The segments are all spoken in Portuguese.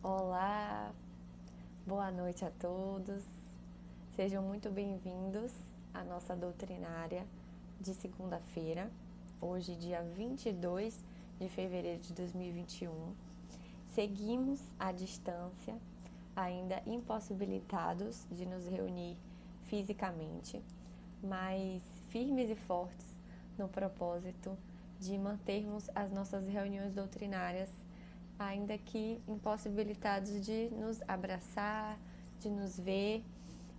Olá, boa noite a todos. Sejam muito bem-vindos à nossa doutrinária de segunda-feira, hoje, dia 22 de fevereiro de 2021. Seguimos à distância, ainda impossibilitados de nos reunir fisicamente, mas firmes e fortes no propósito de mantermos as nossas reuniões doutrinárias, ainda que impossibilitados de nos abraçar, de nos ver,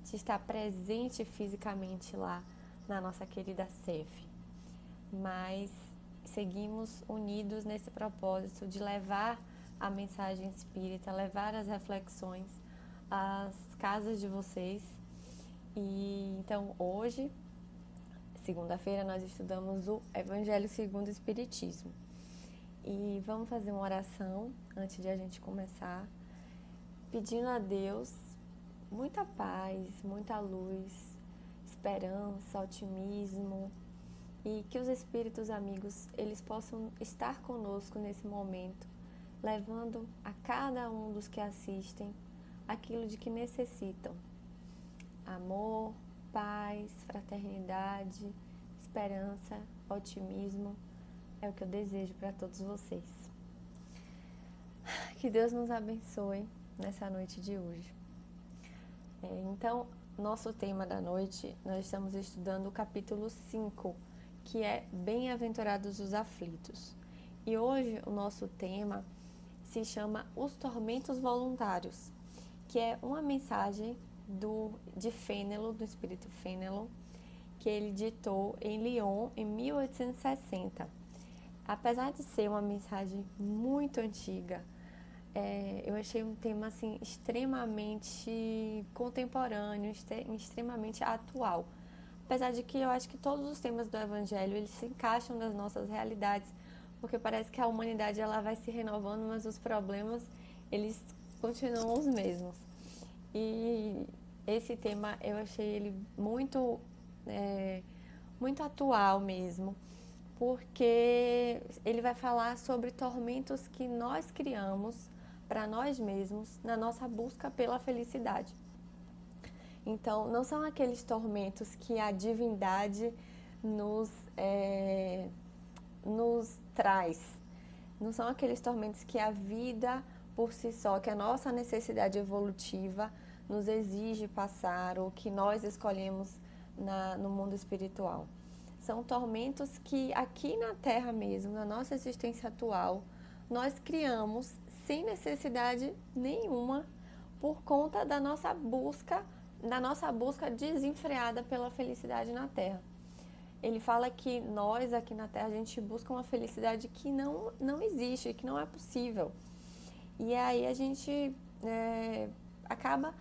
de estar presente fisicamente lá na nossa querida CEF. Mas seguimos unidos nesse propósito de levar a mensagem espírita, levar as reflexões às casas de vocês. E então hoje, segunda-feira, nós estudamos o Evangelho segundo o Espiritismo. E vamos fazer uma oração antes de a gente começar, pedindo a Deus muita paz, muita luz, esperança, otimismo, e que os espíritos amigos, eles possam estar conosco nesse momento, levando a cada um dos que assistem aquilo de que necessitam: amor, paz, fraternidade, esperança, otimismo. É o que eu desejo para todos vocês. Que Deus nos abençoe nessa noite de hoje. Então, nosso tema da noite, nós estamos estudando o capítulo 5, que é Bem-aventurados os aflitos. E hoje o nosso tema se chama Os Tormentos Voluntários, que é uma mensagem de Fénelon, do espírito Fénelon, que ele ditou em Lyon em 1860. Apesar de ser uma mensagem muito antiga, eu achei um tema assim, extremamente contemporâneo, extremamente atual. Apesar de que eu acho que todos os temas do Evangelho eles se encaixam nas nossas realidades, porque parece que a humanidade ela vai se renovando, mas os problemas eles continuam os mesmos. E esse tema eu achei ele muito atual mesmo, porque ele vai falar sobre tormentos que nós criamos para nós mesmos na nossa busca pela felicidade. Então, não são aqueles tormentos que a divindade nos traz. Não são aqueles tormentos que a vida por si só, que a nossa necessidade evolutiva nos exige passar ou que nós escolhemos no mundo espiritual. São tormentos que aqui na Terra mesmo, na nossa existência atual, nós criamos sem necessidade nenhuma por conta da nossa busca desenfreada pela felicidade na Terra. Ele fala que nós aqui na Terra a gente busca uma felicidade que não existe, que não é possível. E aí a gente acaba,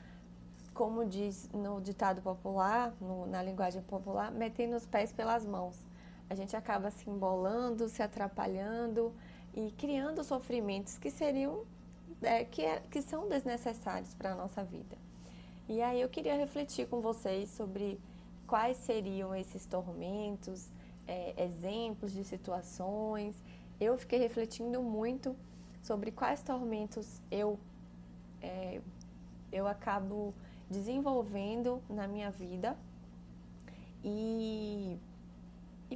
como diz no ditado popular, na linguagem popular, metendo os pés pelas mãos. A gente acaba se embolando, se atrapalhando e criando sofrimentos que que são desnecessários para a nossa vida. E aí eu queria refletir com vocês sobre quais seriam esses tormentos, exemplos de situações. Eu fiquei refletindo muito sobre quais tormentos eu acabo desenvolvendo na minha vida e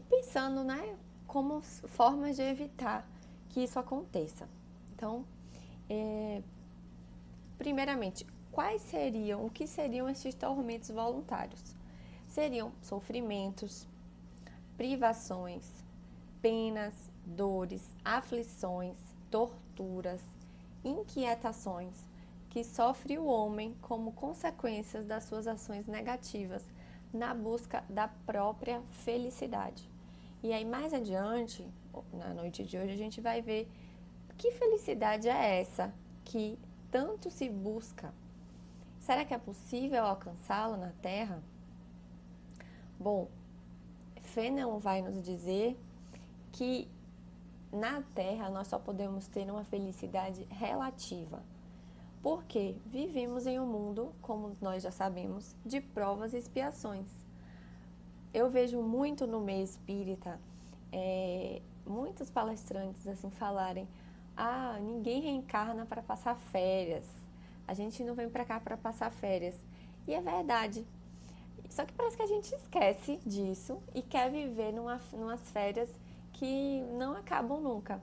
pensando, né, como formas de evitar que isso aconteça. Então, primeiramente, o que seriam esses tormentos voluntários? Seriam sofrimentos, privações, penas, dores, aflições, torturas, inquietações que sofre o homem como consequências das suas ações negativas na busca da própria felicidade. E aí mais adiante, na noite de hoje, a gente vai ver que felicidade é essa que tanto se busca. Será que é possível alcançá-la na Terra? Bom, Fénelon vai nos dizer que na Terra nós só podemos ter uma felicidade relativa, porque vivemos em um mundo, como nós já sabemos, de provas e expiações. Eu vejo muito no meio espírita muitos palestrantes assim falarem: Ah, ninguém reencarna para passar férias. A gente não vem para cá para passar férias. E é verdade. Só que parece que a gente esquece disso e quer viver numas férias que não acabam nunca.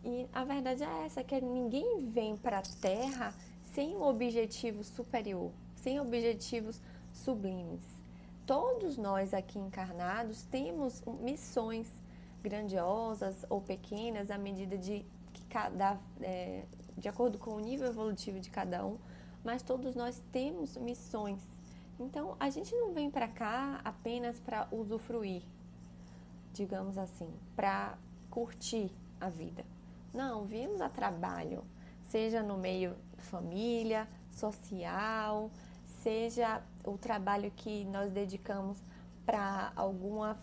E a verdade é essa, que ninguém vem para a Terra sem um objetivo superior, sem objetivos sublimes. Todos nós aqui encarnados temos missões grandiosas ou pequenas à medida de acordo com o nível evolutivo de cada um, mas todos nós temos missões. Então, a gente não vem para cá apenas para usufruir, digamos assim, para curtir a vida. Não, viemos a trabalho, seja no meio família, social, seja o trabalho que nós dedicamos para alguma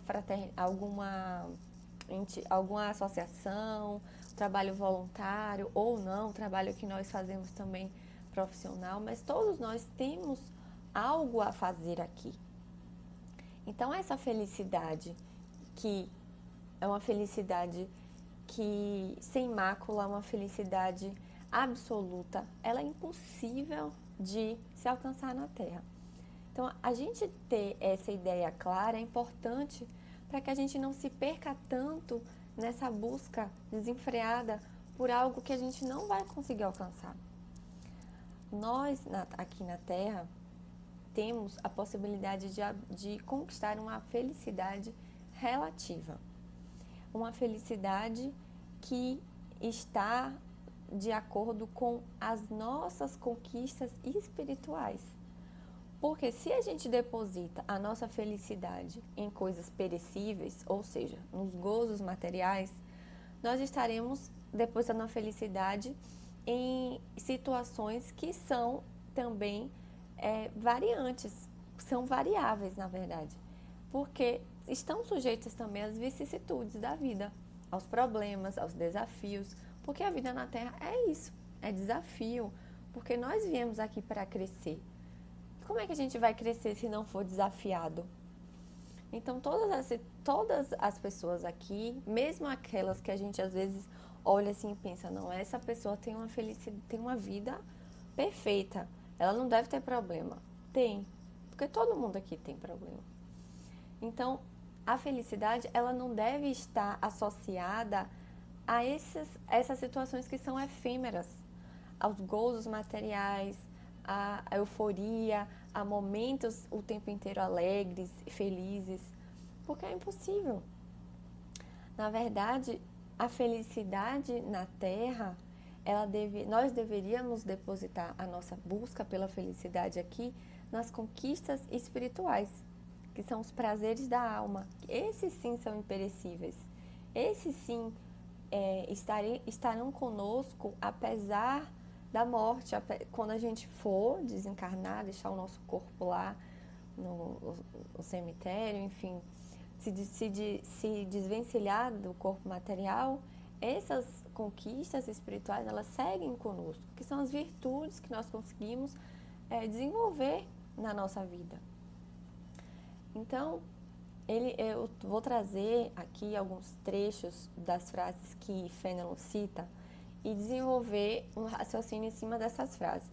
associação, trabalho voluntário ou não, trabalho que nós fazemos também profissional, mas todos nós temos algo a fazer aqui. Então, essa felicidade, que é uma felicidade que sem mácula, uma felicidade absoluta, ela é impossível de se alcançar na Terra. Então, a gente ter essa ideia clara é importante para que a gente não se perca tanto nessa busca desenfreada por algo que a gente não vai conseguir alcançar. Nós, aqui na Terra, temos a possibilidade de conquistar uma felicidade relativa. Uma felicidade que está de acordo com as nossas conquistas espirituais. Porque se a gente deposita a nossa felicidade em coisas perecíveis, ou seja, nos gozos materiais, nós estaremos depositando a felicidade em situações que são também variantes, são variáveis, na verdade, porque estão sujeitas também às vicissitudes da vida, aos problemas, aos desafios, porque a vida na Terra é isso, é desafio, porque nós viemos aqui para crescer. Como é que a gente vai crescer se não for desafiado? Então, todas as pessoas aqui, mesmo aquelas que a gente às vezes olha assim e pensa, não, essa pessoa tem uma vida perfeita, ela não deve ter problema. Tem, porque todo mundo aqui tem problema. Então, a felicidade, ela não deve estar associada a essas situações que são efêmeras, aos gozos materiais, à euforia, a momentos o tempo inteiro alegres, felizes, porque é impossível. Na verdade, a felicidade na Terra, nós deveríamos depositar a nossa busca pela felicidade aqui nas conquistas espirituais, que são os prazeres da alma. Esses sim são imperecíveis. Esses sim estarão conosco apesar da morte, quando a gente for desencarnar, deixar o nosso corpo lá no cemitério, enfim, se desvencilhar do corpo material, essas conquistas espirituais, elas seguem conosco, que são as virtudes que nós conseguimos desenvolver na nossa vida. Então, eu vou trazer aqui alguns trechos das frases que Fénelon cita e desenvolver um raciocínio em cima dessas frases.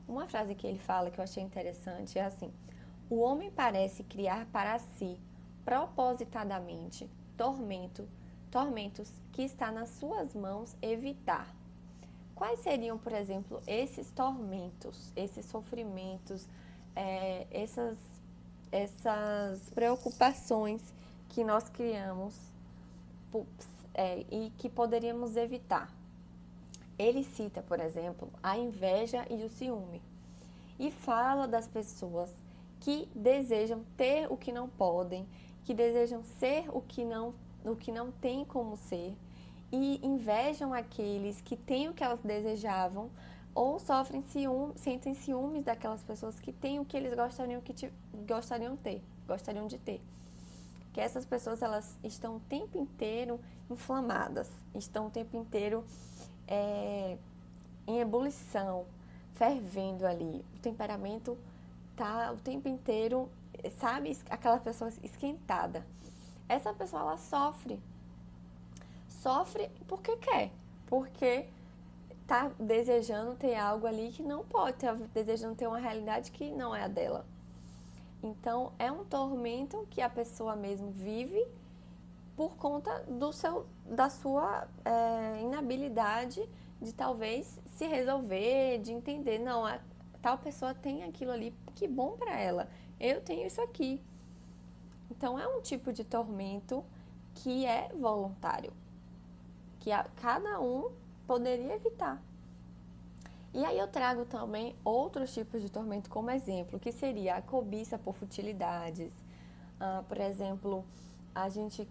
Uma frase que ele fala que eu achei interessante é assim: o homem parece criar para si, propositadamente, tormentos que está nas suas mãos evitar. Quais seriam, por exemplo, esses tormentos, esses sofrimentos, essas preocupações que nós criamos e que poderíamos evitar? Ele cita, por exemplo, a inveja e o ciúme e fala das pessoas que desejam ter o que não podem, que desejam ser o que não tem como ser e invejam aqueles que têm o que elas desejavam ou sentem ciúmes daquelas pessoas que têm o que eles gostariam de ter. Que essas pessoas, elas estão o tempo inteiro inflamadas, estão o tempo inteiro em ebulição, fervendo ali. O temperamento tá o tempo inteiro, sabe, aquela pessoa esquentada. Essa pessoa, ela sofre porque quer, porque tá desejando ter algo ali que não pode, tá desejando ter uma realidade que não é a dela. Então, é um tormento que a pessoa mesmo vive por conta da sua inabilidade de talvez se resolver, de entender, não, tal pessoa tem aquilo ali, que bom para ela, eu tenho isso aqui. Então, é um tipo de tormento que é voluntário, que cada um poderia evitar. E aí eu trago também outros tipos de tormento como exemplo, que seria a cobiça por futilidades. Por exemplo, a gente,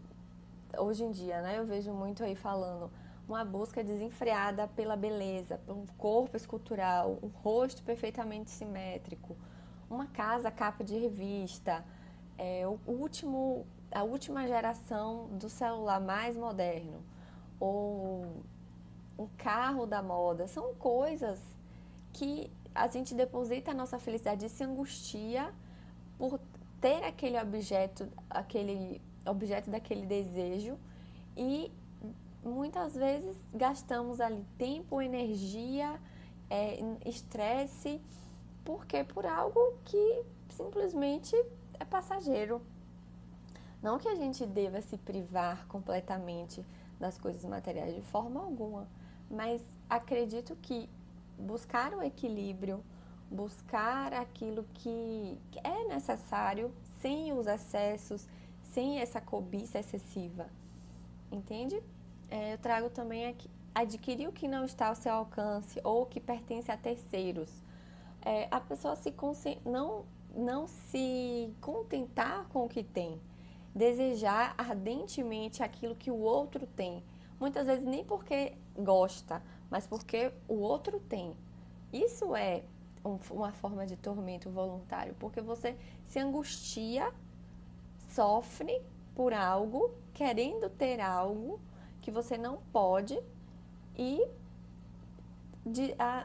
hoje em dia, né, eu vejo muito aí falando uma busca desenfreada pela beleza, por um corpo escultural, um rosto perfeitamente simétrico, uma casa capa de revista, a última geração do celular mais moderno, ou um carro da moda. São coisas que a gente deposita a nossa felicidade e se angustia por ter aquele objeto daquele desejo, e muitas vezes gastamos ali tempo, energia, estresse, porque por algo que simplesmente é passageiro. Não que a gente deva se privar completamente das coisas materiais de forma alguma, mas acredito que buscar o equilíbrio, buscar aquilo que é necessário, sem os excessos, sem essa cobiça excessiva, entende? Eu trago também aqui, adquirir o que não está ao seu alcance ou que pertence a terceiros. A pessoa não se contentar com o que tem, desejar ardentemente aquilo que o outro tem. Muitas vezes nem porque gosta, mas porque o outro tem. Isso é uma forma de tormento voluntário, porque você se angustia, sofre por algo, querendo ter algo que você não pode, e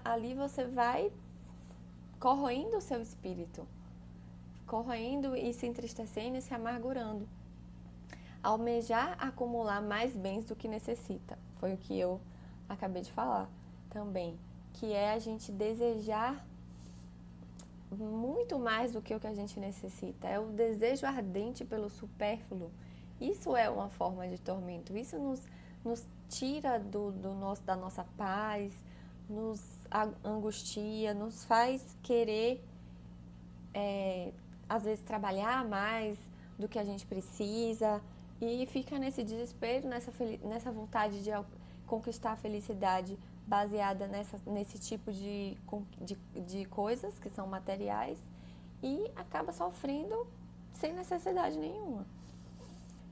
ali você vai corroendo o seu espírito, corroendo e se entristecendo e se amargurando. Almejar acumular mais bens do que necessita, foi o que eu acabei de falar também, que é a gente desejar muito mais do que o que a gente necessita, é o desejo ardente pelo supérfluo. Isso é uma forma de tormento, isso nos tira da nossa paz, nos angustia, nos faz querer, às vezes, trabalhar mais do que a gente precisa, e fica nesse desespero, nessa vontade de conquistar a felicidade baseada nesse tipo de coisas que são materiais, e acaba sofrendo sem necessidade nenhuma.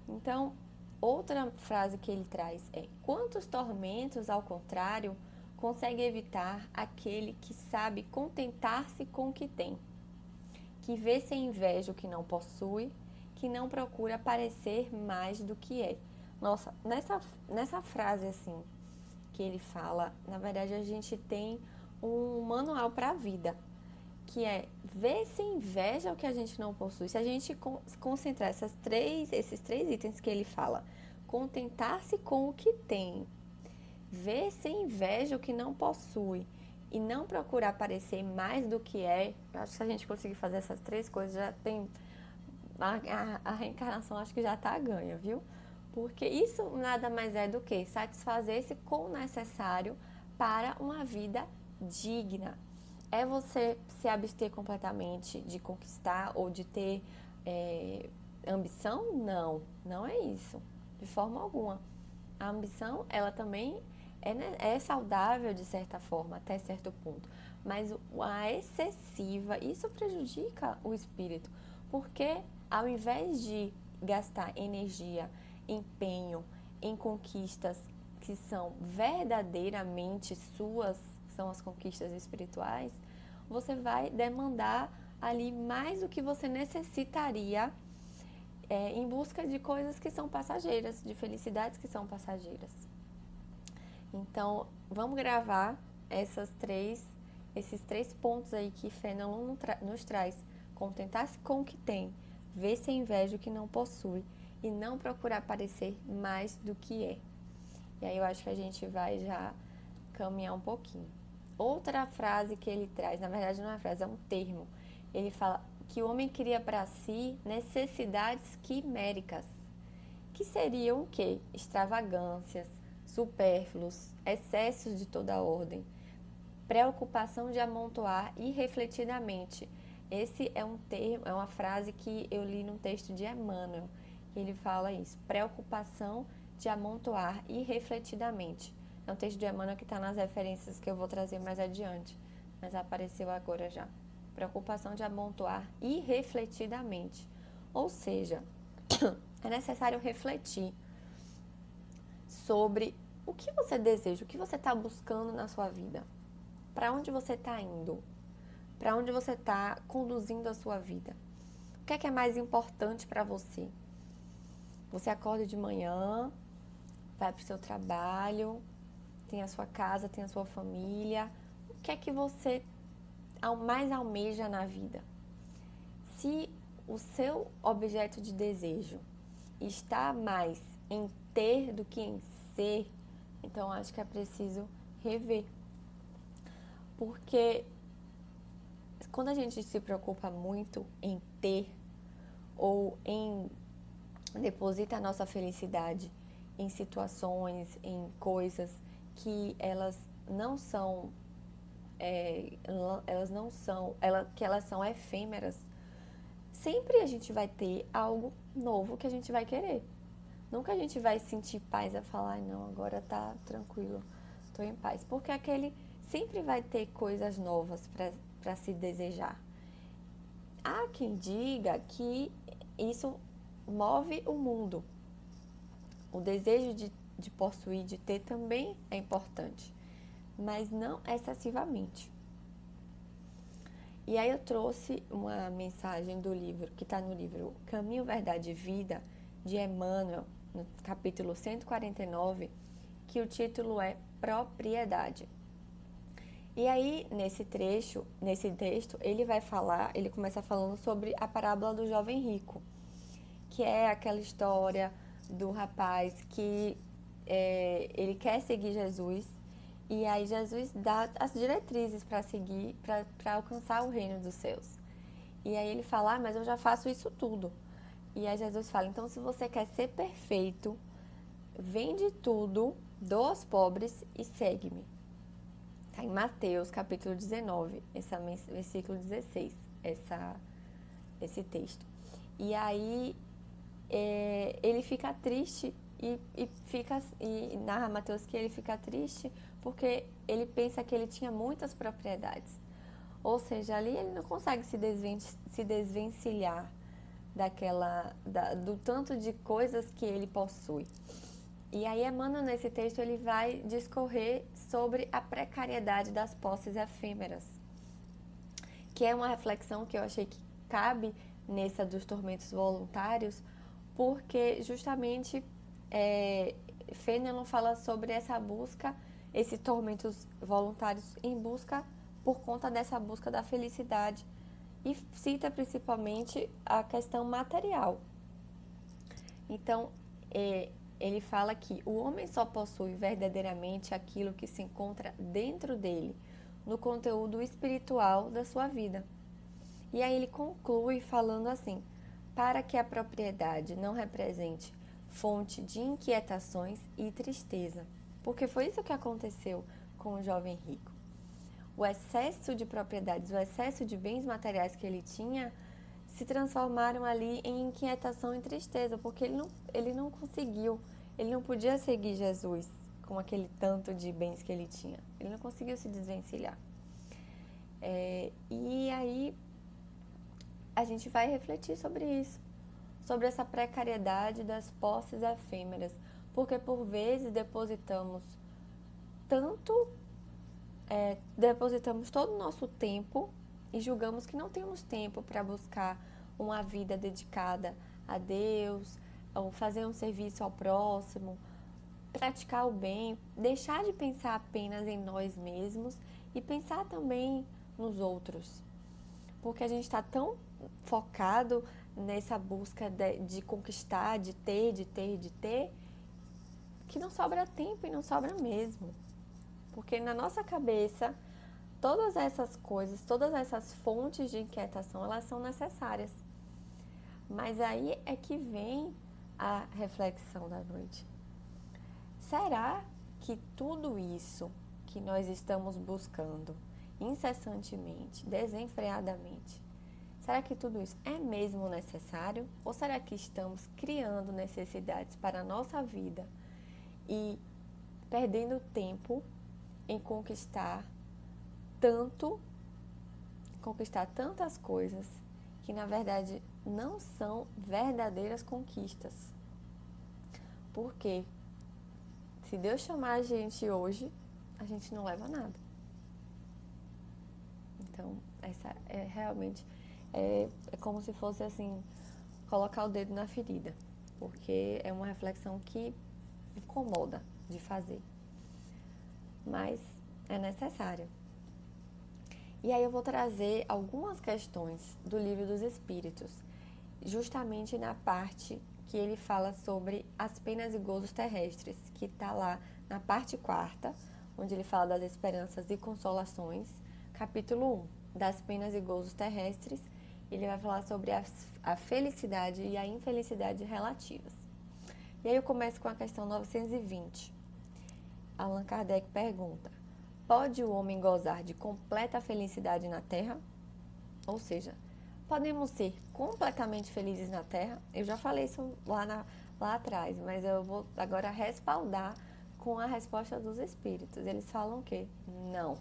Então, outra frase que ele traz é: quantos tormentos, ao contrário, consegue evitar aquele que sabe contentar-se com o que tem, que vê sem inveja o que não possui, que não procura parecer mais do que é. Nossa, nessa frase assim que ele fala, na verdade a gente tem um manual para a vida, que é ver sem inveja o que a gente não possui. Se a gente concentrar esses três itens que ele fala: contentar-se com o que tem, ver sem inveja o que não possui e não procurar parecer mais do que é, acho que se a gente conseguir fazer essas três coisas, já tem a reencarnação, acho que já está ganha, viu? Porque isso nada mais é do que satisfazer-se com o necessário para uma vida digna. É você se abster completamente de conquistar ou de ter ambição? Não, não é isso, de forma alguma. A ambição, ela também é saudável de certa forma, até certo ponto, mas a excessiva, isso prejudica o espírito, porque ao invés de gastar energia, empenho em conquistas que são verdadeiramente suas, são as conquistas espirituais, você vai demandar ali mais do que você necessitaria, em busca de coisas que são passageiras, de felicidades que são passageiras. Então, vamos gravar esses três pontos aí que Fenelon nos traz: contentar-se com o que tem, ver sem inveja o que não possui e não procurar parecer mais do que é. E aí eu acho que a gente vai já caminhar um pouquinho. Outra frase que ele traz, na verdade não é uma frase, é um termo. Ele fala que o homem cria para si necessidades quiméricas, que seriam o quê? Extravagâncias, supérfluos, excessos de toda ordem, preocupação de amontoar irrefletidamente. Esse é um termo, é uma frase que eu li num texto de Emmanuel, que ele fala isso, preocupação de amontoar irrefletidamente. É um texto de Emmanuel que está nas referências que eu vou trazer mais adiante, mas apareceu agora já. Preocupação de amontoar irrefletidamente. Ou seja, é necessário refletir sobre o que você deseja, o que você está buscando na sua vida. Para onde você está indo? Para onde você está conduzindo a sua vida? O que é mais importante para você? Você acorda de manhã, vai para o seu trabalho, tem a sua casa, tem a sua família. O que é que você mais almeja na vida? Se o seu objeto de desejo está mais em ter do que em ser, então acho que é preciso rever. Porque quando a gente se preocupa muito em ter ou em deposita a nossa felicidade em situações, em coisas que elas são efêmeras, sempre a gente vai ter algo novo que a gente vai querer. Nunca a gente vai sentir paz a falar, não, agora tá tranquilo, tô em paz. Porque aquele sempre vai ter coisas novas para se desejar. Há quem diga que isso move o mundo. O desejo de possuir, de ter também é importante, mas não excessivamente. E aí eu trouxe uma mensagem do livro, que está no livro Caminho, Verdade e Vida, de Emmanuel, no capítulo 149, que o título é Propriedade. E aí, nesse texto, ele começa falando sobre a parábola do jovem rico, que é aquela história do rapaz que ele quer seguir Jesus, e aí Jesus dá as diretrizes para seguir, para alcançar o reino dos céus. E aí ele fala, mas eu já faço isso tudo. E aí Jesus fala, então se você quer ser perfeito, vende tudo, doa aos pobres e segue-me. Está em Mateus, capítulo 19, versículo 16, esse texto. E aí ele fica triste e narra Mateus que ele fica triste porque ele pensa que ele tinha muitas propriedades. Ou seja, ali ele não consegue se desvencilhar do tanto de coisas que ele possui. E aí Emmanuel, nesse texto, ele vai discorrer sobre a precariedade das posses efêmeras, que é uma reflexão que eu achei que cabe nessa dos tormentos voluntários, porque justamente Fenelon fala sobre essa busca, esses tormentos voluntários em busca por conta dessa busca da felicidade, e cita principalmente a questão material. Então, ele fala que o homem só possui verdadeiramente aquilo que se encontra dentro dele, no conteúdo espiritual da sua vida. E aí ele conclui falando assim, para que a propriedade não represente fonte de inquietações e tristeza. Porque foi isso que aconteceu com o jovem rico. O excesso de propriedades, o excesso de bens materiais que ele tinha, se transformaram ali em inquietação e tristeza, porque ele não conseguiu, ele não podia seguir Jesus com aquele tanto de bens que ele tinha. Ele não conseguiu se desvencilhar. E aí a gente vai refletir sobre isso, sobre essa precariedade das posses efêmeras, porque por vezes depositamos todo o nosso tempo e julgamos que não temos tempo para buscar uma vida dedicada a Deus, ou fazer um serviço ao próximo, praticar o bem, deixar de pensar apenas em nós mesmos e pensar também nos outros. Porque a gente está tão focado nessa busca de conquistar, de ter, que não sobra tempo e não sobra mesmo. Porque na nossa cabeça, todas essas coisas, todas essas fontes de inquietação, elas são necessárias. Mas aí é que vem a reflexão da noite. Será que tudo isso que nós estamos buscando incessantemente, desenfreadamente, será que tudo isso é mesmo necessário? Ou será que estamos criando necessidades para a nossa vida e perdendo tempo em conquistar tantas coisas que na verdade não são verdadeiras conquistas? Porque se Deus chamar a gente hoje, a gente não leva nada. Então, essa é realmente é como se fosse assim, colocar o dedo na ferida, porque é uma reflexão que incomoda de fazer, mas é necessária. E aí eu vou trazer algumas questões do Livro dos Espíritos, justamente na parte que ele fala sobre as penas e gozos terrestres, que está lá na parte 4ª, onde ele fala das esperanças e consolações, capítulo 1, das penas e gozos terrestres. Ele vai falar sobre a felicidade e a infelicidade relativas. E aí eu começo com a questão 920. Allan Kardec pergunta: pode o homem gozar de completa felicidade na Terra? Ou seja, podemos ser completamente felizes na Terra? Eu já falei isso lá atrás, mas eu vou agora respaldar com a resposta dos Espíritos. Eles falam que não,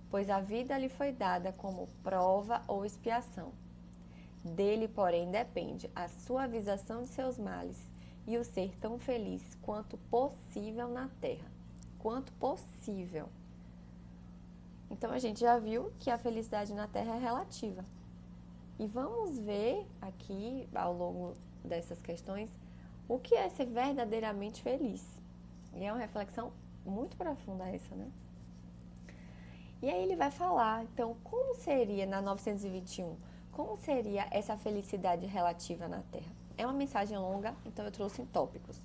pois a vida lhe foi dada como prova ou expiação. Dele, porém, depende a suavização de seus males e o ser tão feliz quanto possível na Terra. Quanto possível. Então, a gente já viu que a felicidade na Terra é relativa. E vamos ver aqui, ao longo dessas questões, o que é ser verdadeiramente feliz. E é uma reflexão muito profunda essa, né? E aí ele vai falar, então, como seria, na 921, como seria essa felicidade relativa na Terra? É uma mensagem longa, então eu trouxe em tópicos.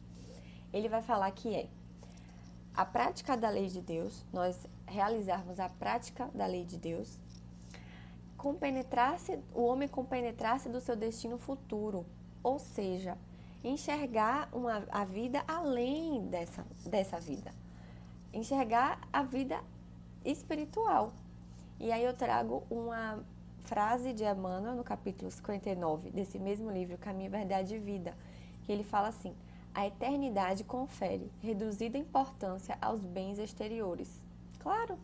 Ele vai falar que é a prática da lei de Deus, nós realizarmos a prática da lei de Deus, o homem compenetrasse do seu destino futuro, ou seja, enxergar a vida além dessa vida, enxergar a vida espiritual. E aí eu trago uma frase de Emmanuel no capítulo 59 desse mesmo livro, Caminho, Verdade e Vida, que ele fala assim: a eternidade confere reduzida importância aos bens exteriores. Claro,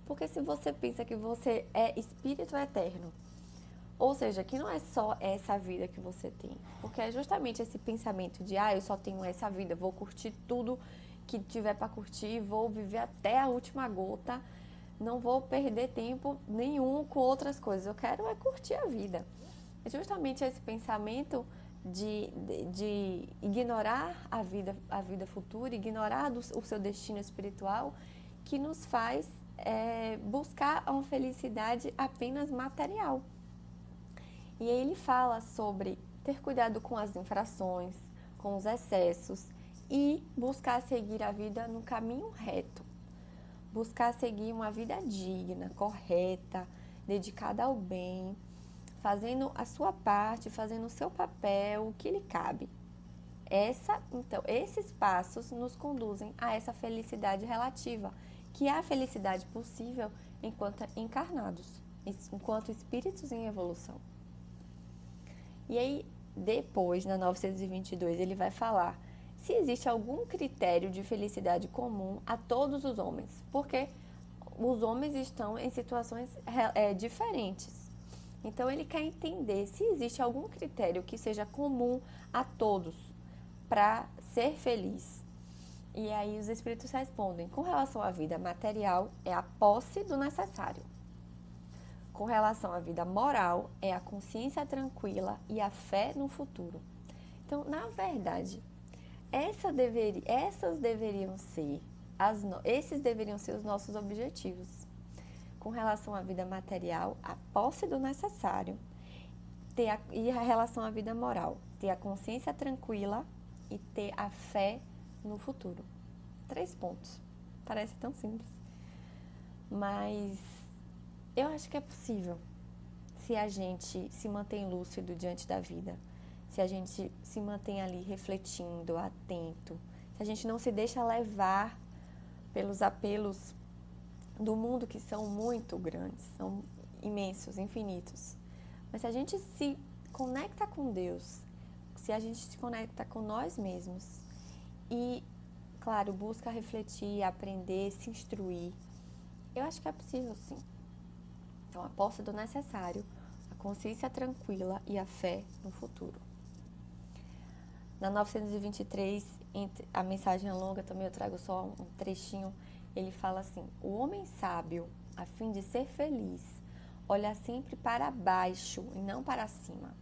porque se você pensa que você é espírito eterno, ou seja, que não é só essa vida que você tem, porque é justamente esse pensamento de eu só tenho essa vida, vou curtir tudo que tiver para curtir, vou viver até a última gota, não vou perder tempo nenhum com outras coisas, eu quero é curtir a vida. É justamente esse pensamento de ignorar a vida futura, ignorar o seu destino espiritual, que nos faz buscar uma felicidade apenas material. E aí ele fala sobre ter cuidado com as infrações, com os excessos e buscar seguir a vida no caminho reto. Buscar seguir uma vida digna, correta, dedicada ao bem, fazendo a sua parte, fazendo o seu papel, o que lhe cabe. Então, esses passos nos conduzem a essa felicidade relativa, que é a felicidade possível enquanto encarnados, enquanto espíritos em evolução. E aí, depois, na 922, ele vai falar se existe algum critério de felicidade comum a todos os homens, porque os homens estão em situações diferentes. Então, ele quer entender se existe algum critério que seja comum a todos para ser feliz. E aí os espíritos respondem: com relação à vida material, é a posse do necessário. Com relação à vida moral, é a consciência tranquila e a fé no futuro. Então, na verdade, esses deveriam ser os nossos objetivos. Com relação à vida material, a posse do necessário, e a relação à vida moral, ter a consciência tranquila e ter a fé no futuro. 3 pontos. Parece tão simples. Mas eu acho que é possível se a gente se mantém lúcido diante da vida, se a gente se mantém ali refletindo, atento, se a gente não se deixa levar pelos apelos do mundo que são muito grandes, são imensos, infinitos. Mas se a gente se conecta com Deus, se a gente se conecta com nós mesmos e, claro, busca refletir, aprender, se instruir, eu acho que é possível sim. Então, a posse do necessário, a consciência tranquila e a fé no futuro. Na 923, a mensagem é longa, também eu trago só um trechinho. Ele fala assim: o homem sábio, a fim de ser feliz, olha sempre para baixo e não para cima.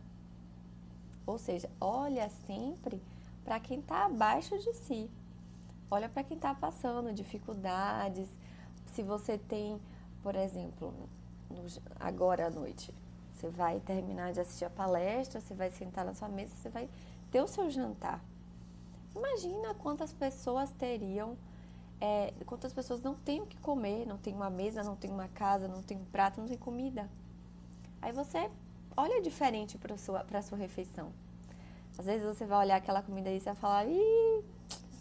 Ou seja, olha sempre para quem está abaixo de si. Olha para quem está passando dificuldades. Se você tem, por exemplo, agora à noite, você vai terminar de assistir a palestra, você vai sentar na sua mesa, você vai ter o seu jantar. Imagina quantas pessoas teriam, quantas pessoas não têm o que comer, não tem uma mesa, não tem uma casa, não tem um prato, não tem comida. Aí você olha diferente para a sua refeição. Às vezes você vai olhar aquela comida e você vai falar: ih,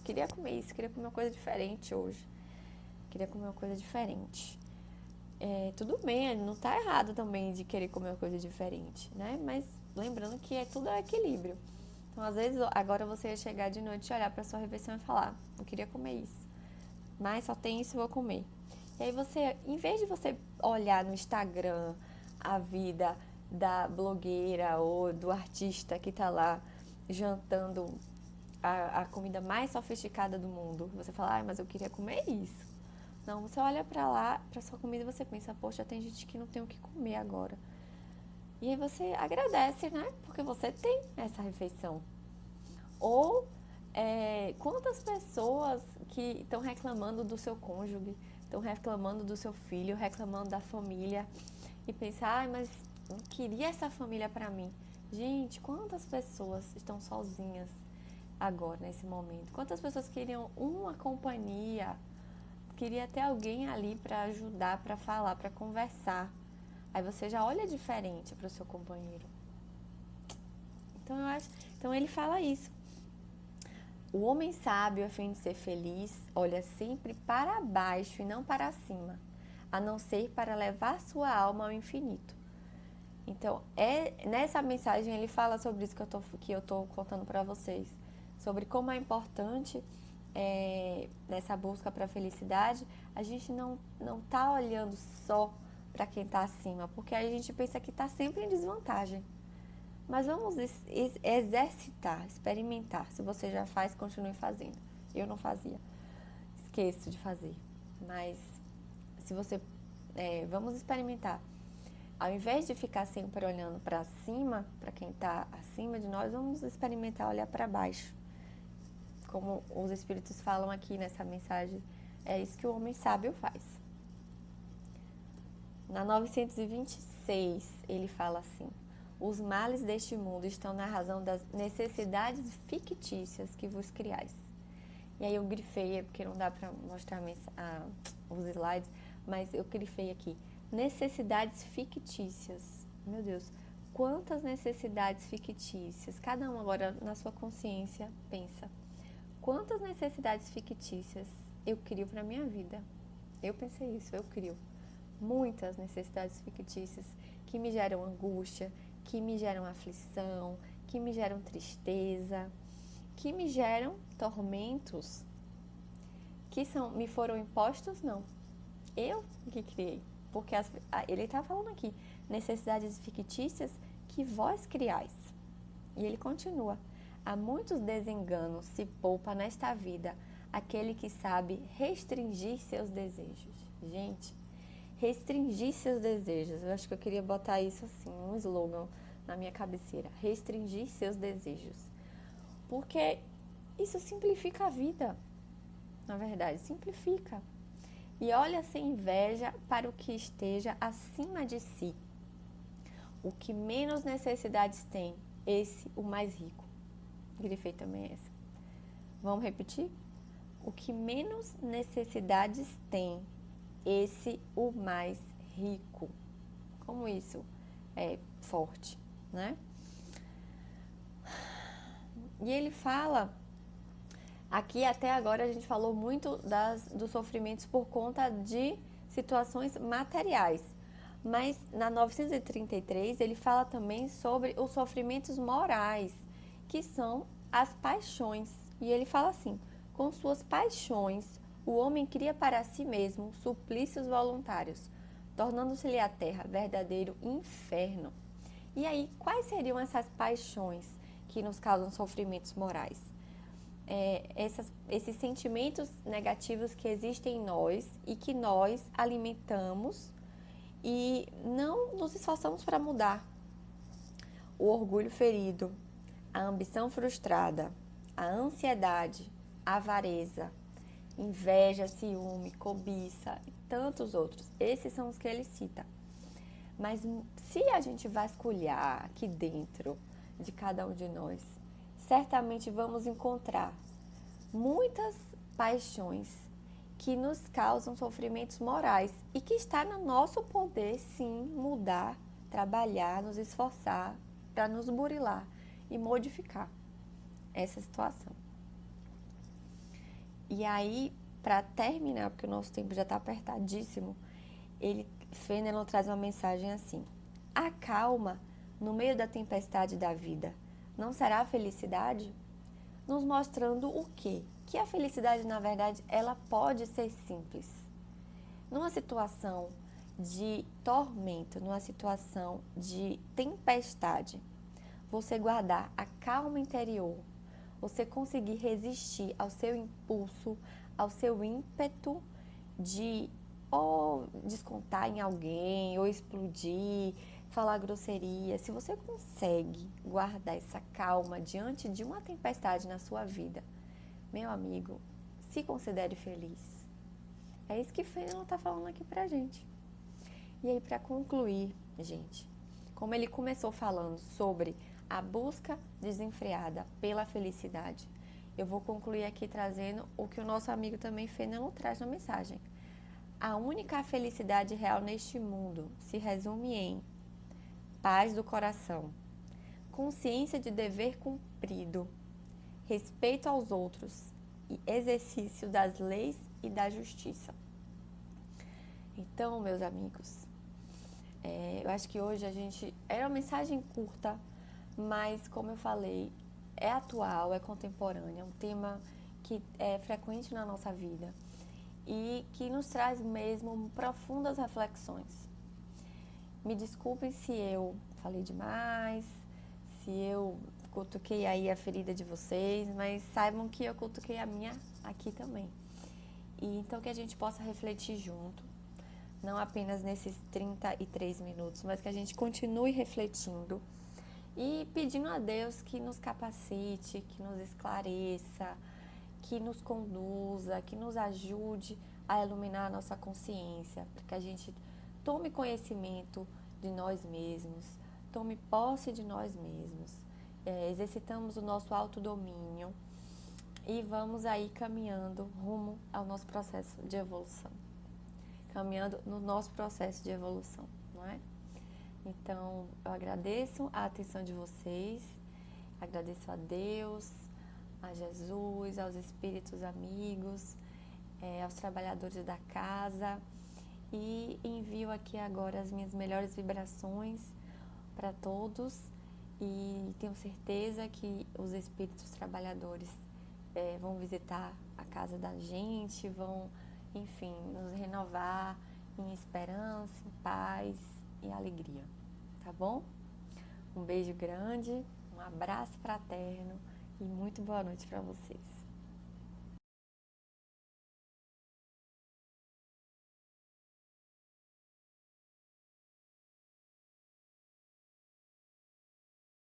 queria comer isso, queria comer uma coisa diferente hoje. Queria comer uma coisa diferente. Tudo bem, não está errado também de querer comer uma coisa diferente, né? Mas lembrando que tudo é equilíbrio. Então, às vezes, agora você ia chegar de noite e olhar para sua refeição e falar: eu queria comer isso, mas só tem isso, eu vou comer. E aí você, em vez de você olhar no Instagram a vida da blogueira ou do artista que está lá jantando a comida mais sofisticada do mundo, você fala: mas eu queria comer isso. Não, você olha para lá, para sua comida e você pensa: poxa, tem gente que não tem o que comer agora. E aí você agradece, né? Porque você tem essa refeição. Ou quantas pessoas que estão reclamando do seu cônjuge, estão reclamando do seu filho, reclamando da família e pensar: mas eu queria essa família para mim. Gente, quantas pessoas estão sozinhas agora, nesse momento? Quantas pessoas queriam uma companhia, queria ter alguém ali para ajudar, para falar, para conversar? Aí você já olha diferente para o seu companheiro. Então ele fala isso. O homem sábio, a fim de ser feliz, olha sempre para baixo e não para cima, a não ser para levar sua alma ao infinito. Então, nessa mensagem ele fala sobre isso que eu tô contando para vocês, sobre como é importante nessa busca para a felicidade, a gente não tá olhando só para quem está acima, porque aí a gente pensa que está sempre em desvantagem. Mas vamos exercitar, experimentar. Se você já faz, continue fazendo. Eu não fazia, esqueço de fazer. Mas se você, vamos experimentar. Ao invés de ficar sempre olhando para cima, para quem está acima de nós, vamos experimentar olhar para baixo. Como os espíritos falam aqui nessa mensagem, é isso que o homem sábio faz. Na 926, ele fala assim: os males deste mundo estão na razão das necessidades fictícias que vos criais. E aí eu grifei, porque não dá para mostrar os slides, mas eu grifei aqui: necessidades fictícias. Meu Deus, quantas necessidades fictícias? Cada um agora na sua consciência pensa: quantas necessidades fictícias eu crio para minha vida? Eu pensei isso, eu crio muitas necessidades fictícias que me geram angústia, que me geram aflição, que me geram tristeza, que me geram tormentos, que me foram impostos, não. Eu que criei. Porque ele está falando aqui, necessidades fictícias que vós criais. E ele continua: há muitos desenganos se poupa nesta vida aquele que sabe restringir seus desejos. Gente, restringir seus desejos. Eu acho que eu queria botar isso assim, um slogan na minha cabeceira: restringir seus desejos. Porque isso simplifica a vida. Na verdade, simplifica. E olha sem inveja para o que esteja acima de si. O que menos necessidades tem, esse o mais rico. Grifei também essa. Vamos repetir? o que menos necessidades tem, esse o mais rico. Como isso é forte, né? E ele fala, aqui até agora a gente falou muito dos sofrimentos por conta de situações materiais. Mas na 933 ele fala também sobre os sofrimentos morais, que são as paixões. E ele fala assim: com suas paixões, o homem cria para si mesmo suplícios voluntários, tornando-se-lhe a terra verdadeiro inferno. E aí, quais seriam essas paixões que nos causam sofrimentos morais? Esses sentimentos negativos que existem em nós e que nós alimentamos e não nos esforçamos para mudar. O orgulho ferido, a ambição frustrada, a ansiedade, a avareza, inveja, ciúme, cobiça e tantos outros. Esses são os que ele cita. Mas se a gente vasculhar aqui dentro de cada um de nós, certamente vamos encontrar muitas paixões que nos causam sofrimentos morais e que está no nosso poder, sim, mudar, trabalhar, nos esforçar para nos burilar e modificar essa situação. E aí, para terminar, porque o nosso tempo já está apertadíssimo, Fenelon traz uma mensagem assim: a calma no meio da tempestade da vida não será a felicidade? Nos mostrando o quê? Que a felicidade, na verdade, ela pode ser simples. Numa situação de tormento, numa situação de tempestade, você guardar a calma interior, você conseguir resistir ao seu impulso, ao seu ímpeto de ou descontar em alguém, ou explodir, falar grosseria. Se você consegue guardar essa calma diante de uma tempestade na sua vida, meu amigo, se considere feliz. É isso que Fenelon está falando aqui pra gente. E aí, para concluir, gente, como ele começou falando sobre a busca desenfreada pela felicidade, eu vou concluir aqui trazendo o que o nosso amigo também Fenelon traz na mensagem. A única felicidade real neste mundo se resume em paz do coração, consciência de dever cumprido, respeito aos outros e exercício das leis e da justiça. Então, meus amigos, eu acho que hoje era uma mensagem curta, mas como eu falei, é atual, é contemporâneo, é um tema que é frequente na nossa vida e que nos traz mesmo profundas reflexões. Me desculpem se eu falei demais, se eu cutuquei aí a ferida de vocês, mas saibam que eu cutuquei a minha aqui também. E então que a gente possa refletir junto, não apenas nesses 33 minutos, mas que a gente continue refletindo e pedindo a Deus que nos capacite, que nos esclareça, que nos conduza, que nos ajude a iluminar a nossa consciência, para que a gente tome conhecimento de nós mesmos, tome posse de nós mesmos, exercitamos o nosso autodomínio e vamos aí caminhando rumo ao nosso processo de evolução. Caminhando no nosso processo de evolução, não é? Então, eu agradeço a atenção de vocês, agradeço a Deus, a Jesus, aos espíritos amigos, aos trabalhadores da casa e envio aqui agora as minhas melhores vibrações para todos e tenho certeza que os espíritos trabalhadores vão visitar a casa da gente, vão, enfim, nos renovar em esperança, em paz e alegria, tá bom? Um beijo grande, um abraço fraterno e muito boa noite para vocês.